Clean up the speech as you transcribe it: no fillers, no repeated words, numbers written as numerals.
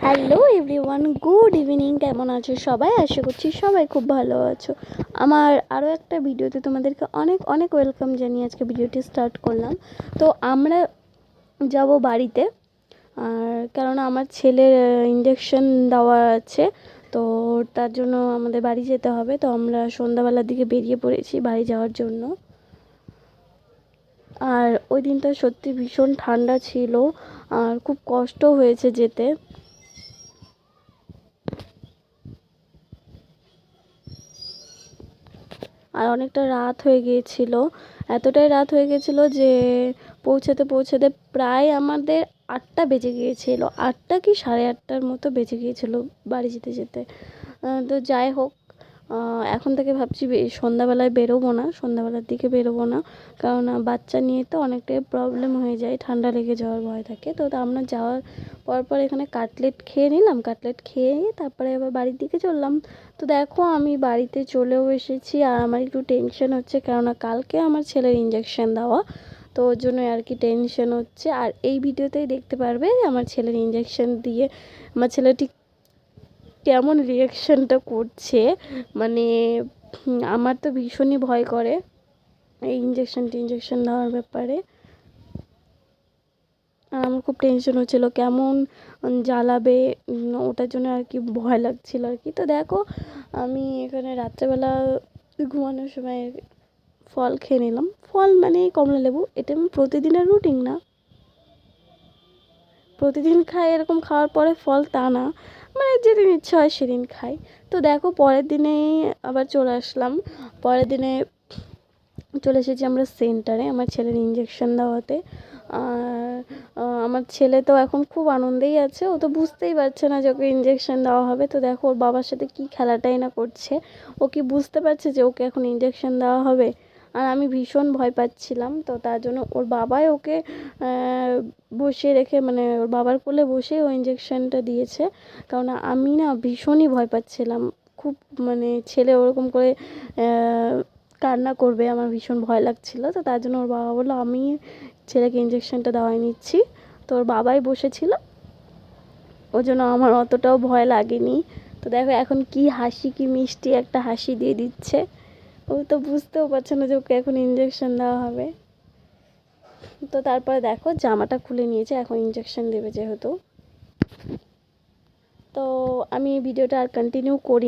Hello everyone, good evening. কেমন আছো সবাই? আশা করছি সবাই খুব ভালো আছো। আমার আরও একটা ভিডিওতে তোমাদেরকে অনেক অনেক ওয়েলকাম জানিয়ে আজকে ভিডিওটি স্টার্ট করলাম। তো আমরা যাব বাড়িতে, আর কেননা আমার ছেলের ইঞ্জেকশন দেওয়া আছে, তো তার জন্য আমাদের বাড়ি যেতে হবে। তো আমরা সন্ধ্যাবেলার দিকে বেরিয়ে পড়েছি বাড়ি যাওয়ার জন্য। আর ওই দিনটা সত্যি ভীষণ ঠান্ডা ছিল, আর খুব কষ্ট হয়েছে যেতে। আর অনেকটা রাত হয়ে গিয়েছিল, এতটাই রাত হয়ে গেছিলো যে পৌঁছাতে প্রায় আমাদের 8টা বেজে গিয়েছিল, 8টা কি 8:30টার মতো বেজে গিয়েছিল বাড়ি যেতে যেতে। তো যাই হোক, এখন থেকে ভাবছি সন্ধ্যাবেলায় বেরোবো না, সন্ধ্যাবেলার দিকে বেরোবো না, কারণ বাচ্চা নিয়ে তো অনেকটাই প্রবলেম হয়ে যায়, ঠান্ডা লেগে যাওয়ার ভয় থাকে। তো আমরা যাওয়ার পর এখানে কাটলেট খেয়ে নিলাম, কাটলেট খেয়ে তারপরে আবার বাড়ির দিকে চললাম। তো দেখো আমি বাড়িতে চলেও এসেছি, আর আমার একটু টেনশন হচ্ছে, কেননা কালকে আমার ছেলের ইঞ্জেকশন দেওয়া, তো ওর জন্য আর কি টেনশন হচ্ছে। আর এই ভিডিওতেই দেখতে পারবে আমার ছেলের ইঞ্জেকশন দিয়ে আমার ছেলেটি কেমন রিয়াকশানটা করছে। মানে আমার তো ভীষণই ভয় করে এই ইঞ্জেকশন দেওয়ার ব্যাপারে, আর আমার খুব টেনশন হচ্ছিলো কেমন জ্বালাবে, ওটার জন্য আর কি ভয় লাগছিল আর কি। তো দেখো আমি এখানে রাত্রেবেলা ঘুমানোর সময় ফল খেয়ে নিলাম। ফল মানে কমলা লেবু, এটা আমি প্রতিদিনের রুটিন না, প্রতিদিন খাই এরকম খাওয়ার পরে ফল তা না, মানে যেদিন ইচ্ছা হয় সেদিন খাই। তো দেখো পরের দিনেই আবার চলে আসলাম, পরের দিনে চলে এসেছি আমরা সেন্টারে আমার ছেলের ইঞ্জেকশন দেওয়াতে। আর আমার ছেলে তো এখন খুব আনন্দেই আছে, ও তো বুঝতেই পারছে না যে ওকে ইঞ্জেকশন দেওয়া হবে। তো দেখো ওর বাবার সাথে কী খেলাটাই না করছে, ও কি বুঝতে পারছে যে ওকে এখন ইঞ্জেকশন দেওয়া হবে। আর আমি ভীষণ ভয় পাচ্ছিলাম, তো তার জন্য ওর বাবাই ওকে বসিয়ে রেখে, মানে ওর বাবার কোলে বসে ও ইঞ্জেকশনটা দিয়েছে, কারণ আমি না ভীষণই ভয় পাচ্ছিলাম খুব, মানে ছেলে ওরকম করে কান্না করবে, আমার ভীষণ ভয় লাগছিলো। তো তার জন্য ওর বাবা বললো আমি ছেলেকে ইঞ্জেকশনটা দেওয়াই নিচ্ছি। তো ওর বাবাই বসেছিল, ওই জন্য আমার অতটাও ভয় লাগেনি। তো দেখো এখন কি হাসি, কি মিষ্টি একটা হাসি দিয়ে দিচ্ছে, ও তো বুঝতেও পারছে না যে ওকে এখন ইঞ্জেকশন দেওয়া হবে। তো তারপরে দেখো জামাটা খুলে নিয়েছে, এখন ইঞ্জেকশন দেবে যেহেতু। তো আমি ভিডিওটা আর কন্টিনিউ করি।